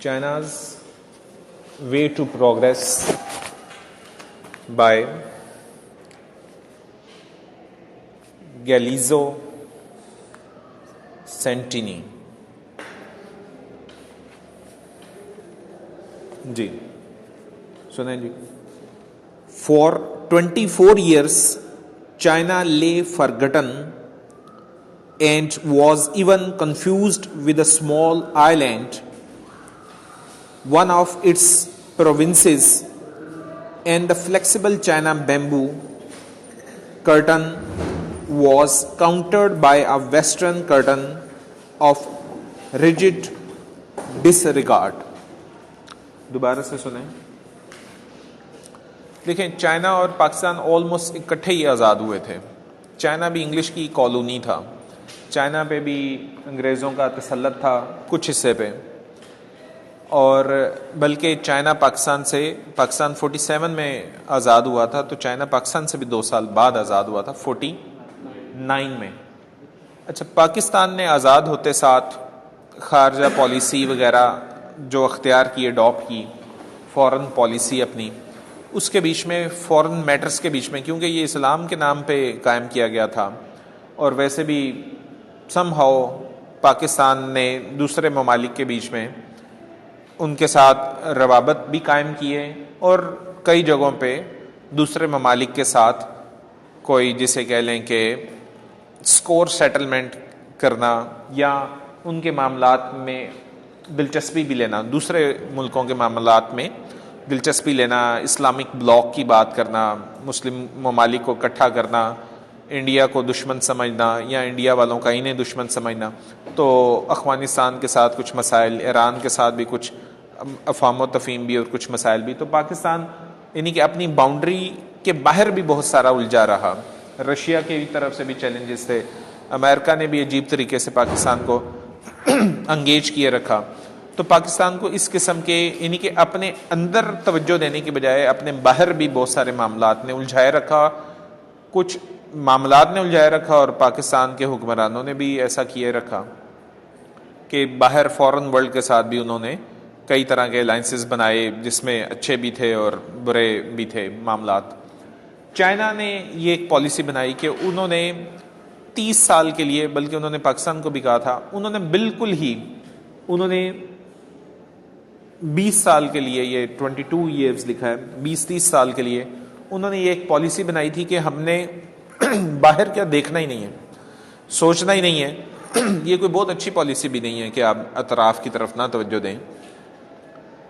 China's way to progress by Galeazzo Santini. جی سنیں جی. For 24 years China lay forgotten and was even confused with a small island, one of its provinces, and the flexible China bamboo curtain was countered by a western curtain of rigid disregard. دوبارہ سے سنیں. دیکھیں China اور Pakistan almost اکٹھے ہی آزاد ہوئے تھے. China بھی English کی کالونی تھا, چائنا پہ بھی انگریزوں کا تسلط تھا کچھ حصے پہ, اور بلکہ چائنا پاکستان 47 میں آزاد ہوا تھا, تو چائنا پاکستان سے بھی 2 سال بعد آزاد ہوا تھا 49 میں. اچھا, پاکستان نے آزاد ہوتے ساتھ خارجہ پالیسی وغیرہ جو اختیار کی, اڈاپٹ کی, فورن پالیسی اپنی, اس کے بیچ میں فورن میٹرز کے بیچ میں, کیونکہ یہ اسلام کے نام پہ قائم کیا گیا تھا, اور ویسے بھی سم ہاؤ پاکستان نے دوسرے ممالک کے بیچ میں ان کے ساتھ روابط بھی قائم کیے, اور کئی جگہوں پہ دوسرے ممالک کے ساتھ کوئی جسے کہہ لیں کہ اسکور سیٹلمنٹ کرنا یا ان کے معاملات میں دلچسپی بھی لینا, دوسرے ملکوں کے معاملات میں دلچسپی لینا, اسلامک بلاک کی بات کرنا, مسلم ممالک کو اکٹھا کرنا, انڈیا کو دشمن سمجھنا یا انڈیا والوں کا انہیں دشمن سمجھنا. تو افغانستان کے ساتھ کچھ مسائل, ایران کے ساتھ بھی کچھ افہام و تفہیم بھی اور کچھ مسائل بھی. تو پاکستان یعنی کہ اپنی باؤنڈری کے باہر بھی بہت سارا الجھا رہا. رشیا کی طرف سے بھی چیلنجز تھے, امریکہ نے بھی عجیب طریقے سے پاکستان کو انگیج کیے رکھا. تو پاکستان کو اس قسم کے یعنی کہ اپنے اندر توجہ دینے کی بجائے اپنے باہر بھی بہت سارے معاملات نے الجھائے رکھا, کچھ معاملات نے الجھائے رکھا, اور پاکستان کے حکمرانوں نے بھی ایسا کیے رکھا کہ باہر فورن ورلڈ کے ساتھ بھی انہوں نے کئی طرح کے الائنسز بنائے, جس میں اچھے بھی تھے اور برے بھی تھے معاملات. چائنا نے یہ ایک پالیسی بنائی کہ انہوں نے 30 سال کے لیے, بلکہ انہوں نے پاکستان کو بھی کہا تھا, انہوں نے بالکل ہی 20 سال کے لیے, یہ 22 ایئرز لکھا ہے, 20-30 سال کے لیے انہوں نے یہ ایک پالیسی بنائی تھی کہ ہم نے باہر کیا دیکھنا ہی نہیں ہے, سوچنا ہی نہیں ہے. یہ کوئی بہت اچھی پالیسی بھی نہیں ہے کہ آپ اطراف کی طرف نہ توجہ دیں,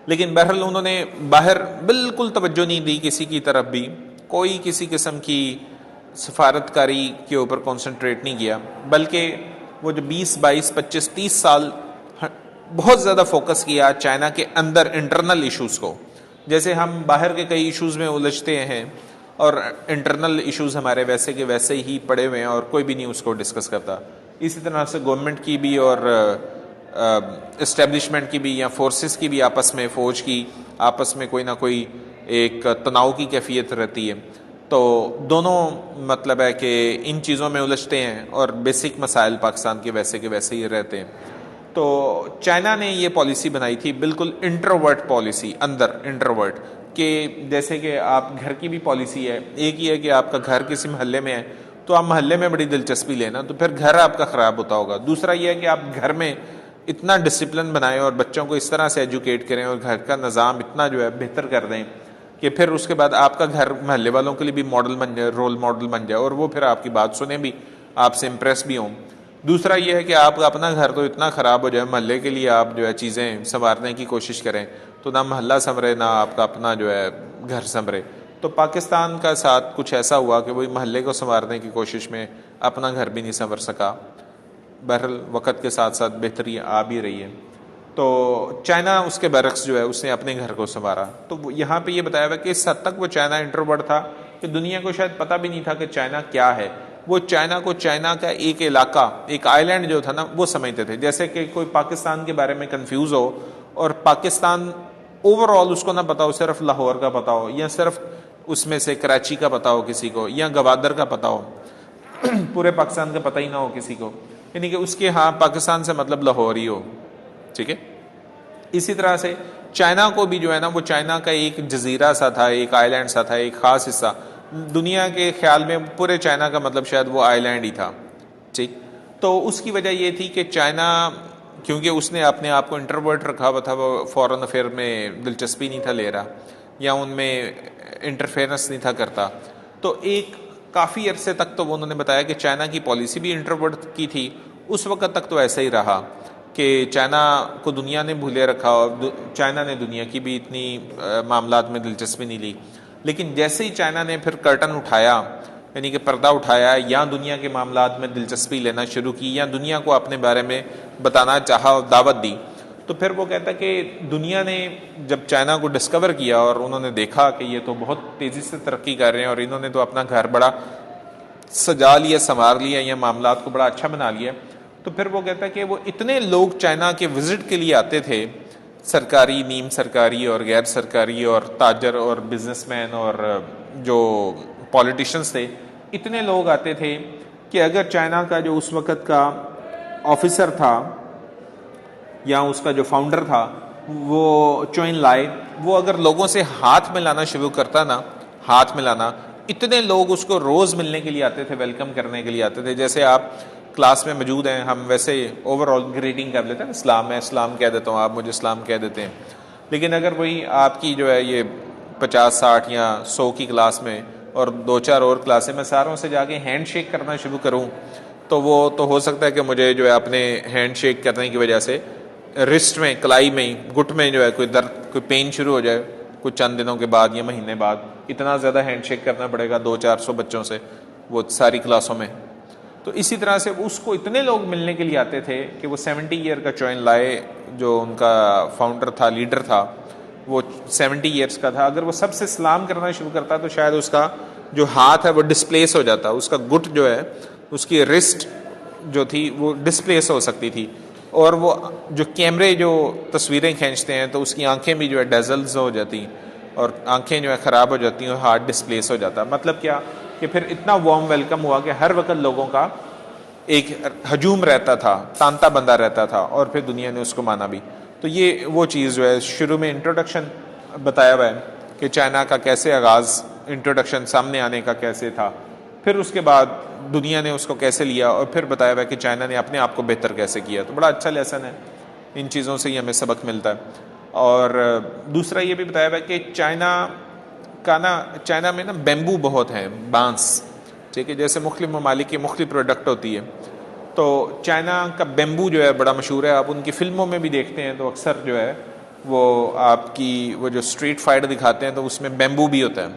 لیکن بہرحال انہوں نے باہر بالکل توجہ نہیں دی کسی کی طرف بھی, کوئی کسی قسم کی سفارتکاری کے اوپر کنسنٹریٹ نہیں کیا, بلکہ وہ جو 20, 22, 25, 30 سال بہت زیادہ فوکس کیا چائنا کے اندر انٹرنل ایشوز کو. جیسے ہم باہر کے کئی ایشوز میں الجھتے ہیں اور انٹرنل ایشوز ہمارے ویسے کے ویسے ہی پڑے ہوئے ہیں اور کوئی بھی نہیں اس کو ڈسکس کرتا. اسی طرح سے گورنمنٹ کی بھی اور اسٹیبلشمنٹ کی بھی یا فورسز کی بھی آپس میں, فوج کی آپس میں کوئی نہ کوئی ایک تناؤ کی کیفیت رہتی ہے. تو دونوں مطلب ہے کہ ان چیزوں میں الجھتے ہیں اور بیسک مسائل پاکستان کے ویسے ہی رہتے ہیں. تو چائنا نے یہ پالیسی بنائی تھی بالکل انٹروورٹ پالیسی, اندر انٹروورٹ, کہ جیسے کہ آپ گھر کی بھی پالیسی ہے, ایک ہی ہے کہ آپ کا گھر کسی محلے میں ہے تو آپ محلے میں بڑی دلچسپی لینا, تو پھر گھر آپ کا خراب ہوتا ہوگا. دوسرا یہ ہے کہ آپ گھر میں اتنا ڈسپلن بنائیں اور بچوں کو اس طرح سے ایجوکیٹ کریں اور گھر کا نظام اتنا جو ہے بہتر کر دیں کہ پھر اس کے بعد آپ کا گھر محلے والوں کے لیے بھی ماڈل بن جائے, رول ماڈل بن جائے, اور وہ پھر آپ کی بات سنیں بھی, آپ سے امپریس بھی ہوں. دوسرا یہ ہے کہ آپ کا اپنا گھر تو اتنا خراب ہو جائے, محلے کے لیے آپ جو ہے چیزیں سنوارنے کی کوشش کریں تو نہ محلہ سنورے نہ آپ کا اپنا جو ہے گھر سنورے. تو پاکستان کا ساتھ کچھ ایسا ہوا کہ وہی محلے کو سنوارنے کی کوشش میں اپنا گھر بھی نہیں سنور سکا. بہرحال وقت کے ساتھ ساتھ بہتری آ بھی رہی ہے. تو چائنا اس کے برعکس جو ہے اس نے اپنے گھر کو سنوارا. تو یہاں پہ یہ بتایا ہوا کہ اس حد تک وہ چائنا انٹروورٹ تھا کہ دنیا کو شاید پتہ بھی نہیں تھا کہ چائنا کیا ہے. وہ چائنا کو چائنا کا ایک علاقہ, ایک آئی لینڈ جو تھا نا, وہ سمجھتے تھے. جیسے کہ کوئی پاکستان کے بارے میں کنفیوز ہو اور پاکستان اوور آل اس کو نہ پتا ہو, صرف لاہور کا پتا ہو یا صرف اس میں سے کراچی کا پتا ہو کسی کو, یا گوادر کا پتا ہو, پورے پاکستان کا پتہ ہی نہ ہو کسی کو, یعنی کہ اس کے ہاں پاکستان سے مطلب لاہور ہی ہو, ٹھیک ہے. اسی طرح سے چائنا کو بھی جو ہے نا وہ چائنا کا ایک جزیرہ سا تھا, ایک آئی لینڈ سا تھا, ایک خاص حصہ. دنیا کے خیال میں پورے چائنا کا مطلب شاید وہ آئی لینڈ ہی تھا, ٹھیک. تو اس کی وجہ یہ تھی کہ چائنا, کیونکہ اس نے اپنے آپ کو انٹروورٹ رکھا ہوا تھا, وہ فورن افیئر میں دلچسپی نہیں تھا لے رہا یا ان میں انٹرفیئرنس نہیں تھا کرتا. تو ایک کافی عرصے تک تو انہوں نے بتایا کہ چائنا کی پالیسی بھی انٹروورٹ کی تھی. اس وقت تک تو ایسا ہی رہا کہ چائنا کو دنیا نے بھولے رکھا اور چائنا نے دنیا کی بھی اتنی معاملات میں دلچسپی نہیں لی. لیکن جیسے ہی چائنا نے پھر کرٹن اٹھایا, یعنی کہ پردہ اٹھایا, یا دنیا کے معاملات میں دلچسپی لینا شروع کی یا دنیا کو اپنے بارے میں بتانا چاہا اور دعوت دی, تو پھر وہ کہتا کہ دنیا نے جب چائنا کو ڈسکور کیا اور انہوں نے دیکھا کہ یہ تو بہت تیزی سے ترقی کر رہے ہیں اور انہوں نے تو اپنا گھر بڑا سجا لیا, سنوار لیا, یا معاملات کو بڑا اچھا بنا لیا, تو پھر وہ کہتا ہے کہ وہ اتنے لوگ چائنا کے وزٹ کے لیے آتے تھے, سرکاری, نیم سرکاری اور غیر سرکاری, اور تاجر اور بزنس مین اور جو پولیٹیشنز تھے, اتنے لوگ آتے تھے کہ اگر چائنا کا جو اس وقت کا آفیسر تھا یا اس کا جو فاؤنڈر تھا وہ چوئن لائے, وہ اگر لوگوں سے ہاتھ ملانا شروع کرتا نا, ہاتھ ملانا, اتنے لوگ اس کو روز ملنے کے لیے آتے تھے, ویلکم کرنے کے لیے آتے تھے. جیسے آپ کلاس میں موجود ہیں, ہم ویسے اوور آل گریٹنگ کر لیتے ہیں, اسلام ہے, اسلام کہہ دیتا ہوں, آپ مجھے اسلام کہہ دیتے ہیں. لیکن اگر وہی آپ کی جو ہے یہ 50-60 یا 100 کی کلاس میں اور 2-4 اور کلاسیں میں ساروں سے جا کے ہینڈ شیک کرنا شروع کروں, تو وہ تو ہو سکتا ہے کہ مجھے جو ہے اپنے ہینڈ شیک کرنے کی وجہ سے رسٹ میں, کلائی میں, گٹ میں جو ہے کوئی درد, کوئی پین شروع ہو جائے کچھ چند دنوں کے بعد یا مہینے بعد. اتنا زیادہ ہینڈ شیک کرنا پڑے گا 200-400 بچوں سے وہ ساری کلاسوں میں. تو اسی طرح سے اس کو اتنے لوگ ملنے کے لیے آتے تھے کہ وہ 70 ایئر کا چوئن لائے, جو ان کا فاؤنڈر تھا, لیڈر تھا, وہ 70 ایئرس کا تھا. اگر وہ سب سے سلام کرنا شروع کرتا تو شاید اس کا جو ہاتھ ہے وہ ڈسپلیس ہو جاتا, اس کا گٹ جو ہے, اس کی رسٹ جو تھی وہ ڈسپلیس ہو سکتی تھی, اور وہ جو کیمرے جو تصویریں کھینچتے ہیں تو اس کی آنکھیں بھی جو ہے ڈیزلز ہو جاتی اور آنکھیں جو ہے خراب ہو جاتی ہیں اور ہارٹ ڈسپلیس ہو جاتا. مطلب کیا کہ پھر اتنا وارم ویلکم ہوا کہ ہر وقت لوگوں کا ایک ہجوم رہتا تھا, تانتا بندہ رہتا تھا, اور پھر دنیا نے اس کو مانا بھی. تو یہ وہ چیز جو ہے شروع میں انٹروڈکشن بتایا ہوا ہے کہ چائنا کا کیسے آغاز, انٹروڈکشن سامنے آنے کا کیسے تھا, پھر اس کے بعد دنیا نے اس کو کیسے لیا, اور پھر بتایا ہوا ہے کہ چائنا نے اپنے آپ کو بہتر کیسے کیا. تو بڑا اچھا لیسن ہے, ان چیزوں سے ہی ہمیں سبق ملتا ہے. اور دوسرا یہ بھی بتایا ہوا ہے کہ چائنا میں نا بیمبو بہت ہے, بانس, ٹھیک ہے, جیسے مختلف ممالک کی مختلف پروڈکٹ ہوتی ہے. تو چائنا کا بیمبو جو ہے بڑا مشہور ہے. آپ ان کی فلموں میں بھی دیکھتے ہیں تو اکثر جو ہے وہ آپ کی وہ جو اسٹریٹ فائٹ دکھاتے ہیں تو اس میں بیمبو بھی ہوتا ہے.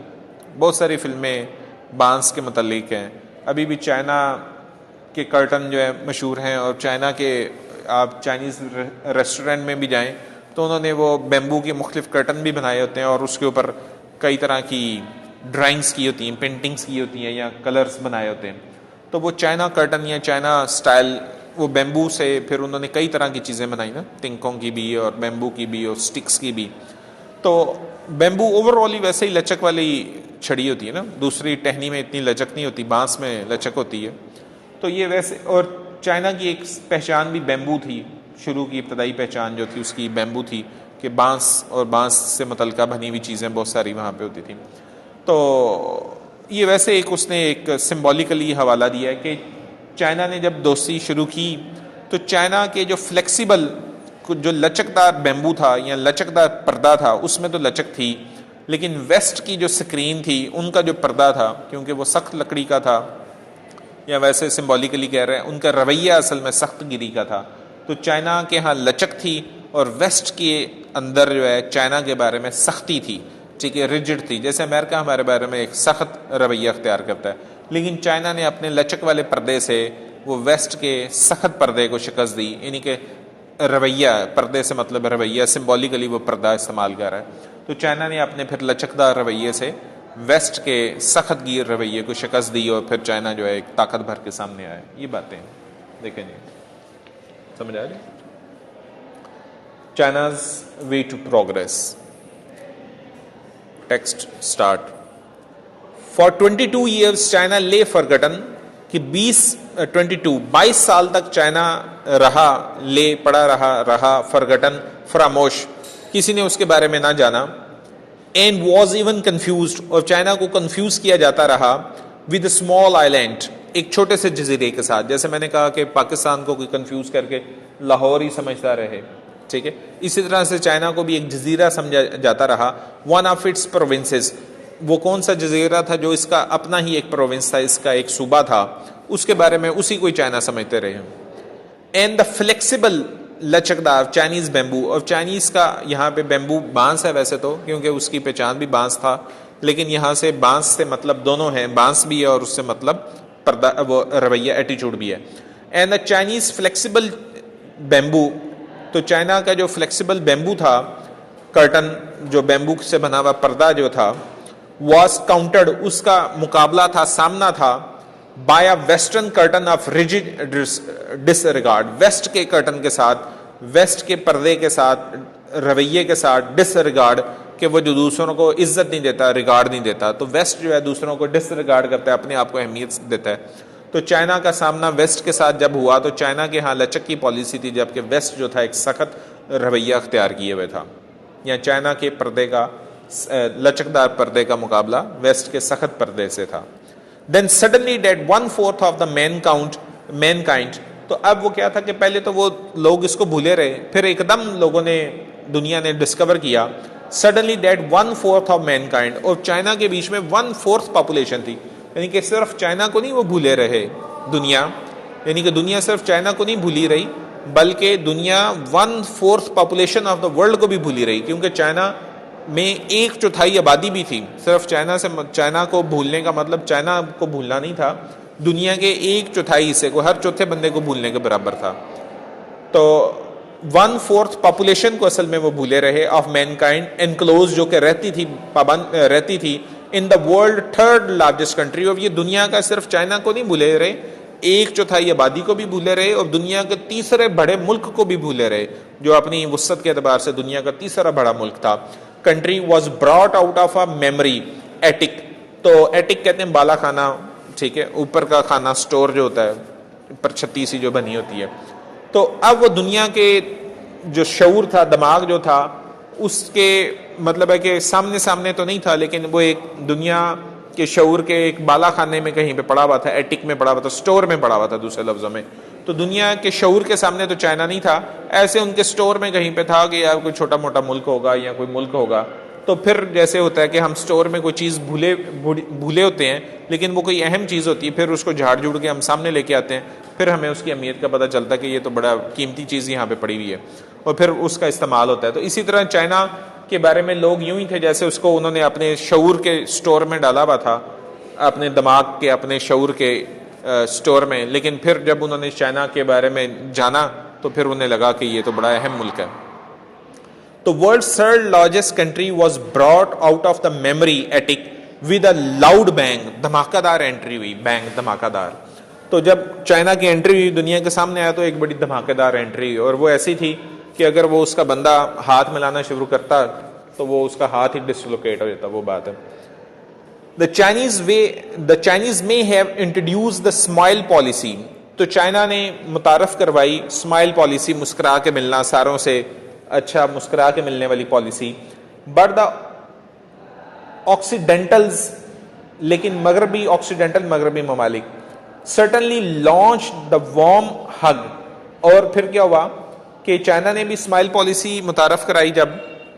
بہت ساری فلمیں بانس کے متعلق ہیں. ابھی بھی چائنا کے کرٹن جو ہے مشہور ہیں, اور چائنا کے آپ چائنیز ریسٹورینٹ میں بھی جائیں تو انہوں نے وہ بیمبو کے مختلف کرٹن بھی بنائے ہوتے ہیں, اور اس کے اوپر کئی طرح کی ڈرائنگز کی ہوتی ہیں, پینٹنگز کی ہوتی ہیں, یا کلرز بنائے ہوتے ہیں. تو وہ چائنا کرٹن یا چائنا سٹائل وہ بیمبو سے پھر انہوں نے کئی طرح کی چیزیں بنائی نا, تنکوں کی بھی اور بیمبو کی بھی اور سٹکس کی بھی. تو بیمبو اوور آل ہی ویسے ہی لچک والی چھڑی ہوتی ہے نا, دوسری ٹہنی میں اتنی لچک نہیں ہوتی, بانس میں لچک ہوتی ہے. تو یہ ویسے, اور چائنا کی ایک پہچان بھی بیمبو تھی, شروع کی ابتدائی پہچان جو تھی اس کی بیمبو تھی کہ بانس اور بانس سے متعلقہ بنی ہوئی چیزیں بہت ساری وہاں پہ ہوتی تھیں. تو یہ ویسے ایک اس نے ایک سمبولیکلی حوالہ دیا ہے کہ چائنا نے جب دوستی شروع کی تو چائنا کے جو فلیکسیبل جو لچکدار بیمبو تھا یا لچکدار پردہ تھا اس میں تو لچک تھی, لیکن ویسٹ کی جو سکرین تھی ان کا جو پردہ تھا, کیونکہ وہ سخت لکڑی کا تھا, یا ویسے سمبولیکلی کہہ رہے ہیں ان کا رویہ اصل میں سخت گری کا تھا. تو چائنا کے ہاں لچک تھی اور ویسٹ کے اندر جو ہے چائنا کے بارے میں سختی تھی, ٹھیک ہے, ریجڈ تھی. جیسے امریکہ ہمارے بارے میں ایک سخت رویہ اختیار کرتا ہے, لیکن چائنا نے اپنے لچک والے پردے سے وہ ویسٹ کے سخت پردے کو شکست دی. یعنی کہ رویہ, پردے سے مطلب رویہ, سمبولیکلی وہ پردہ استعمال کر رہا ہے. تو چائنا نے اپنے پھر لچکدار رویے سے ویسٹ کے سخت گیر رویے کو شکست دی, اور پھر چائنا جو ہے ایک طاقت بھر کے سامنے آیا. یہ باتیں دیکھیں جی, سمجھ آ رہی؟ China's way to progress. Text start. For 22 years China lay forgotten کہ 20 22 سال تک چائنا رہا، لے پڑا رہا فرگٹن، فراموش، کسی نے اس کے بارے میں نہ جانا. اینڈ واز ایون کنفیوزڈ، اور چائنا کو کنفیوز کیا جاتا رہا ود اے اسمال آئیلینڈ، ایک چھوٹے سے جزیرے کے ساتھ. جیسے میں نے کہا کہ پاکستان کو کوئی کنفیوز کر کے لاہور ہی سمجھتا رہے، ٹھیک ہے، اسی طرح سے چائنا کو بھی ایک جزیرہ سمجھا جاتا رہا. ون آف اٹس پروونسز، وہ کون سا جزیرہ تھا جو اس کا اپنا ہی ایک پروونس تھا، اس کا ایک صوبہ تھا، اس کے بارے میں اسی کو چائنا سمجھتے رہے. اینڈ دا فلیکسیبل، لچکدار، چائنیز بیمبو، اور چائنیز کا یہاں پہ بیمبو بانس ہے ویسے تو، کیونکہ اس کی پہچان بھی بانس تھا، لیکن یہاں سے بانس سے مطلب دونوں ہیں، بانس بھی ہے اور اس سے مطلب پردہ، وہ رویہ، ایٹیچیوڈ بھی ہے. And the Chinese flexible bamboo, تو چائنا کا جو فلیکسیبل بیمبو تھا، کرٹن جو بیمبو سے بنا ہوا پردہ جو تھا، واز کاؤنٹرڈ، اس کا مقابلہ تھا، سامنا تھا، by a western curtain of rigid disregard, west کے کرٹن کے ساتھ، ویسٹ کے پردے کے ساتھ، رویے کے ساتھ، ڈس ریگارڈ، کہ وہ جو دوسروں کو عزت نہیں دیتا، ریگارڈ نہیں دیتا. تو ویسٹ جو ہے دوسروں کو ڈس ریگارڈ کرتا ہے، اپنے آپ کو اہمیت دیتا ہے. تو چائنا کا سامنا ویسٹ کے ساتھ جب ہوا تو چائنا کے ہاں لچک کی پالیسی تھی، جبکہ ویسٹ جو تھا ایک سخت رویہ اختیار کیے ہوئے تھا. یا چائنا کے پردے کا، لچکدار پردے کا مقابلہ ویسٹ کے سخت پردے سے تھا. Then suddenly that 1/4 of the mankind، تو اب وہ کیا تھا کہ پہلے تو وہ لوگ اس کو بھولے رہے، پھر ایک دم لوگوں نے، دنیا نے ڈسکور کیا. suddenly that 1/4 of mankind، اور چائنا کے بیچ میں 1/4 پاپولیشن تھی، یعنی کہ صرف چائنا کو نہیں وہ بھولے رہے دنیا، یعنی کہ دنیا صرف چائنا کو نہیں بھولی رہی، بلکہ دنیا 1/4 پاپولیشن آف دا ورلڈ کو بھی بھولی رہی، کیونکہ چائنا میں 1/4 آبادی بھی تھی. صرف چائنا کو بھولنے کا مطلب چائنا کو بھولنا نہیں تھا، دنیا کے 1/4 حصے کو، ہر چوتھے بندے کو بھولنے کے برابر تھا. تو 1/4 پاپولیشن کو اصل میں وہ بھولے رہے، آف مین کائنڈ، انکلوز، جو کہ رہتی تھی، پابند رہتی تھی، in the world 3rd largest country. اور یہ دنیا کا صرف چائنا کو نہیں بھولے رہے، 1/4 آبادی کو بھی بھولے رہے، اور دنیا کے تیسرے بڑے ملک کو بھی بھولے رہے، جو اپنی وسعت کے اعتبار سے دنیا کا تیسرا بڑا ملک تھا. Country was brought out of a memory attic, تو ایٹک کہتے ہیں بالا خانہ، ٹھیک ہے، اوپر کا خانہ، سٹور جو ہوتا ہے، اوپر چھتی سی جو بنی ہوتی ہے. تو اب وہ دنیا کے جو شعور تھا، دماغ جو تھا، اس کے مطلب ہے کہ سامنے تو نہیں تھا، لیکن وہ ایک دنیا کے شعور کے ایک بالا خانے میں کہیں پہ پڑا ہوا تھا، ایٹک میں پڑا ہوا تھا، سٹور میں پڑا ہوا تھا دوسرے لفظوں میں. تو دنیا کے شعور کے سامنے تو چائنا نہیں تھا، ایسے ان کے سٹور میں کہیں پہ تھا کہ یار کوئی چھوٹا موٹا ملک ہوگا یا کوئی ملک ہوگا. تو پھر جیسے ہوتا ہے کہ ہم سٹور میں کوئی چیز بھولے ہوتے ہیں، لیکن وہ کوئی اہم چیز ہوتی ہے، پھر اس کو جھاڑ جھوڑ کے ہم سامنے لے کے آتے ہیں، پھر ہمیں اس کی اہمیت کا پتہ چلتا ہے کہ یہ تو بڑا قیمتی چیز یہاں پہ پڑی ہوئی ہے، اور پھر اس کا استعمال ہوتا ہے. تو اسی طرح چائنا کے بارے میں لوگ یوں ہی تھے جیسے اس کو انہوں نے اپنے شعور کے سٹور میں ڈالا ہوا تھا، اپنے دماغ کے، اپنے شعور کے سٹور میں. لیکن پھر جب انہوں نے چائنا کے بارے میں جانا تو پھر انہیں لگا کہ یہ تو بڑا اہم ملک ہے. تو world 3rd largest country was brought out of the memory attic with a loud being, دھماکہ دار انٹری ہوئی، بینگ دھماکہ دار. تو جب چائنا کی انٹری ہوئی دنیا کے سامنے آیا تو ایک بڑی دھماکہ دار انٹری ہوئی، اور وہ ایسی تھی کہ اگر وہ اس کا بندہ ہاتھ ملانا شروع کرتا تو وہ اس کا ہاتھ ہی ڈسلوکیٹ ہو جاتا. وہ بات ہے. The Chinese may have introduced the smile policy. تو چائنا نے متعارف کروائی اسمائل پالیسی، مسکرا کے ملنا، ساروں سے اچھا مسکرا کے ملنے والی پالیسی. بٹ دا آکسیڈینٹلز، لیکن مغربی ممالک certainly launched the warm hug. اور پھر کیا ہوا کہ چائنا نے بھی اسمائل پالیسی متعارف کرائی جب،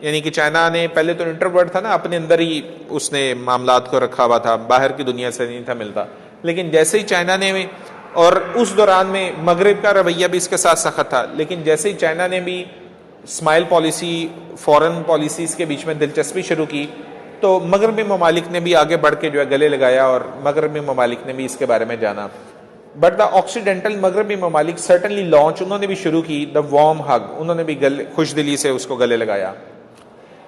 یعنی کہ چائنا نے پہلے تو انٹروورٹ تھا نا، اپنے اندر ہی اس نے معاملات کو رکھا ہوا تھا، باہر کی دنیا سے نہیں تھا ملتا. لیکن جیسے ہی چائنا نے، اور اس دوران میں مغرب کا رویہ بھی اس کے ساتھ سخت تھا، لیکن جیسے ہی چائنا نے بھی اسمائل پالیسی، فورن پالیسیز کے بیچ میں دلچسپی شروع کی، تو مغربی ممالک نے بھی آگے بڑھ کے جو ہے گلے لگایا، اور مغربی ممالک نے بھی اس کے بارے میں جانا. بٹ دا آکسیڈینٹل، مغربی ممالک سرٹنلی لانچ، انہوں نے بھی شروع کی دا وارم ہگ، انہوں نے بھی خوش دلی سے اس کو گلے لگایا.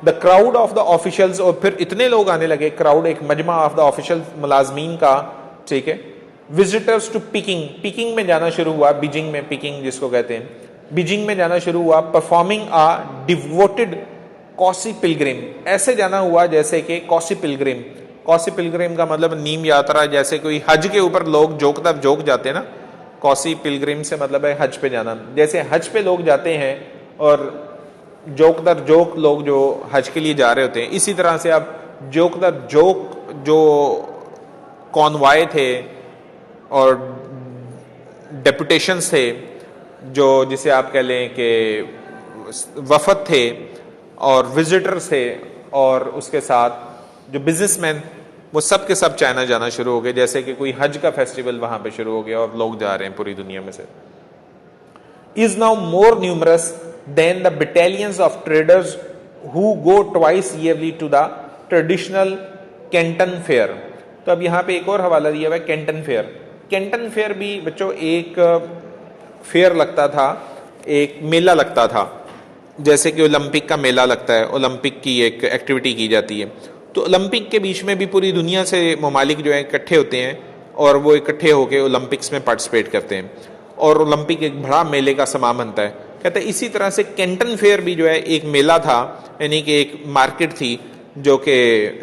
The crowd of the officials, اور پھر اتنے لوگ آنے لگے، کراؤڈ ایک مجمع آف دا آفیشل، ملازمین کا، ٹھیک ہے. وزٹرز ٹو پیکنگ میں جانا شروع ہوا، بیجنگ میں، پیکنگ جس کو کہتے ہیں، بیجنگ میں جانا شروع ہوا. پرفارمنگ آ ڈیووٹڈ کوسی پلگرم، ایسے جانا ہوا جیسے کہ کوسی پلگرم کا مطلب نیم یاترا، جیسے کوئی حج کے اوپر لوگ جوک جاتے ہیں نا، قوسی پلگرم سے مطلب ہے حج پہ جانا. جیسے حج پہ لوگ جاتے ہیں اور جوک در جوک لوگ جو حج کے لیے جا رہے ہوتے ہیں, اسی طرح سے اب جوک در جوک جو کانوائے تھے اور ڈیپوٹیشنز تھے, جو جسے آپ کہہ لیں کہ وفد تھے اور وزٹرز تھے, اور اس کے ساتھ جو بزنس مین, وہ سب کے سب چائنا جانا شروع ہو گئے. جیسے کہ کوئی حج کا فیسٹیول وہاں پہ شروع ہو گیا اور لوگ جا رہے ہیں پوری دنیا میں سے. is now more numerous than the battalions of traders who go twice yearly to the traditional Canton Fair. تو اب یہاں پہ ایک اور حوالہ دیا ہوا ہے کینٹن فیئر. کینٹن فیئر بھی بچوں ایک فیئر لگتا تھا, ایک میلہ لگتا تھا, جیسے کہ اولمپک کا میلہ لگتا ہے, اولمپک کی ایک ایکٹیویٹی کی جاتی ہے. تو اولمپک کے بیچ میں بھی پوری دنیا سے ممالک جو ہیں اکٹھے ہوتے ہیں اور وہ اکٹھے ہو کے اولمپکس میں پارٹیسپیٹ کرتے ہیں, اور اولمپک ایک بڑا میلے کا سما بنتا ہے. کہتے ہیں اسی طرح سے کینٹن فیئر بھی جو ہے ایک میلہ تھا, یعنی کہ ایک مارکیٹ تھی جو کہ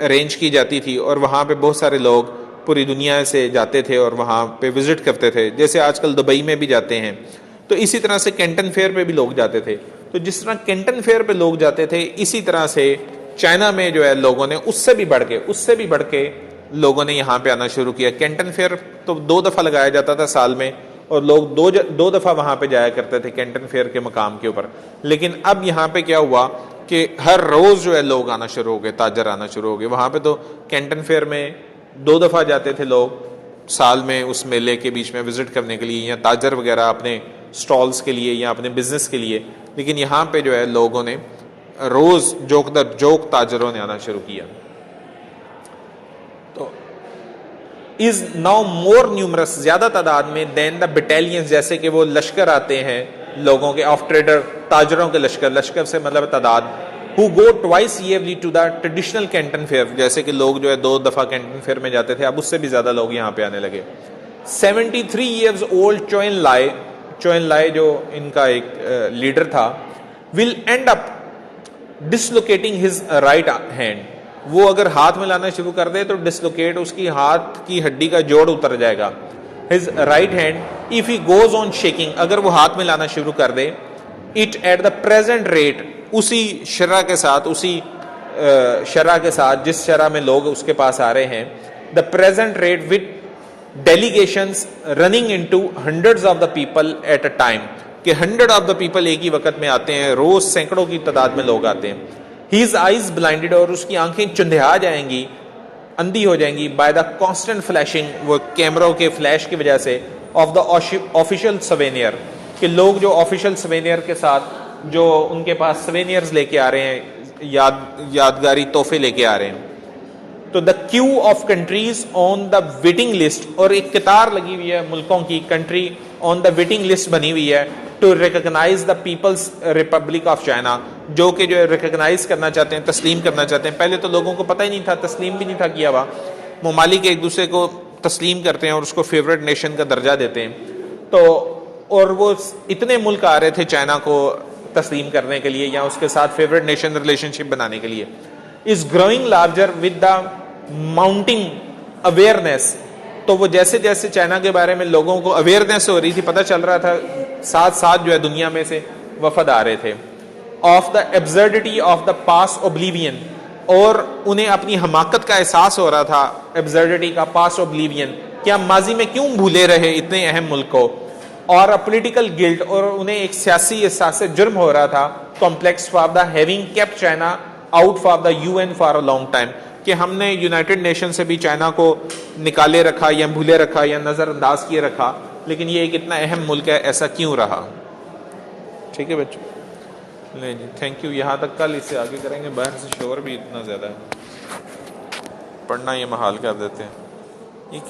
ارینج کی جاتی تھی, اور وہاں پہ بہت سارے لوگ پوری دنیا سے جاتے تھے اور وہاں پہ وزٹ کرتے تھے, جیسے آج کل دبئی میں بھی جاتے ہیں. تو اسی طرح سے کینٹن فیئر پہ بھی لوگ جاتے تھے. تو جس طرح کینٹن فیئر پہ لوگ جاتے تھے, اسی طرح سے چائنا میں جو ہے لوگوں نے اس سے بھی بڑھ کے لوگوں نے یہاں پہ آنا شروع کیا. کینٹن فیئر تو 2 دفعہ لگایا جاتا تھا سال میں, اور لوگ دو دفعہ وہاں پہ جایا کرتے تھے کینٹن فیئر کے مقام کے اوپر. لیکن اب یہاں پہ کیا ہوا کہ ہر روز جو ہے لوگ آنا شروع ہو گئے, تاجر آنا شروع ہو گئے. وہاں پہ تو کینٹن فیئر میں 2 دفعہ جاتے تھے لوگ سال میں اس میلے کے بیچ میں وزٹ کرنے کے لیے, یا تاجر وغیرہ اپنے سٹالز کے لیے یا اپنے بزنس کے لیے. لیکن یہاں پہ جو ہے لوگوں نے روز جوک در جوک تاجروں نے آنا شروع کیا. تو is now more numerous, زیادہ تعداد میں than the battalions, جیسے کہ وہ لشکر آتے ہیں لوگوں کے, آف ٹریڈر تاجروں کے لشکر سے مطلب تعداد, who go twice yearly to the traditional Canton Fair, جیسے کہ لوگ جو ہے 2 دفعہ کینٹن فیئر میں جاتے تھے, اب اس سے بھی زیادہ لوگ یہاں پہ آنے لگے. 73 years old چوئن لائے جو ان کا ایک لیڈر تھا, will end up dislocating his right hand. وہ اگر ہاتھ میں لانا شروع کر دے تو ڈسلوکیٹ, اس کی ہاتھ کی ہڈی کا جوڑ اتر جائے گا. his right hand, if he goes on shaking, اگر وہ ہاتھ میں لانا شروع کر دے, it at the present rate, اسی شرح کے ساتھ جس شرح میں لوگ اس کے پاس آ رہے ہیں, the present rate with delegations running into hundreds of the people at a time, کہ 100 of the people ایک ہی وقت میں آتے ہیں, روز سینکڑوں کی تعداد میں لوگ آتے ہیں. his eyes blinded, اور اس کی آنکھیں چندھیا جائیں گی, اندھی ہو جائیں گی, by the constant flashing, وہ کیمروں کے فلیش کی وجہ سے, of the official souvenir, کہ لوگ جو آفیشل سوینئر کے ساتھ جو ان کے پاس سوینئرز لے کے آ رہے ہیں, یادگاری تحفے لے کے آ رہے ہیں. تو the queue of countries on the waiting list, اور ایک قطار لگی ہوئی ہے ملکوں کی, country on the waiting list بنی ہوئی ہے, to recognize the People's Republic of China, جو کہ جو ریکگنائز کرنا چاہتے ہیں, تسلیم کرنا چاہتے ہیں. پہلے تو لوگوں کو پتہ ہی نہیں تھا, تسلیم بھی نہیں تھا کیا ہوا. ممالک ایک دوسرے کو تسلیم کرتے ہیں اور اس کو فیورٹ نیشن کا درجہ دیتے ہیں. تو اور وہ اتنے ملک آ رہے تھے چائنا کو تسلیم کرنے کے لیے یا اس کے ساتھ فیورٹ نیشن ریلیشن شپ بنانے کے لیے. is growing larger with the mounting awareness, تو وہ جیسے جیسے چائنا کے بارے میں لوگوں کو اویئرنیس ہو رہی تھی, پتہ چل رہا تھا, ساتھ ساتھ جو ہے دنیا میں سے وفد آ رہے تھے. of the absurdity of the past oblivion, اور انہیں اپنی حماقت کا احساس ہو رہا تھا, absurdity کا past oblivion, کہ ہم ماضی میں کیوں بھولے رہے اتنے اہم ملک کو. اور پولیٹیکل گلٹ, اور انہیں ایک سیاسی احساس جرم ہو رہا تھا, complex for the having kept China out for the UN for a long time, کہ ہم نے یونائٹڈ نیشن سے بھی چائنا کو نکالے رکھا یا بھولے رکھا یا نظر انداز کیے رکھا, لیکن یہ ایک اتنا اہم ملک ہے, ایسا کیوں رہا. ٹھیک ہے بچوں, لیں جی, تھینک یو. یہاں تک, کل اس سے آگے کریں گے. باہر سے شور بھی اتنا زیادہ ہے, پڑھنا یہ محال کر دیتے ہیں.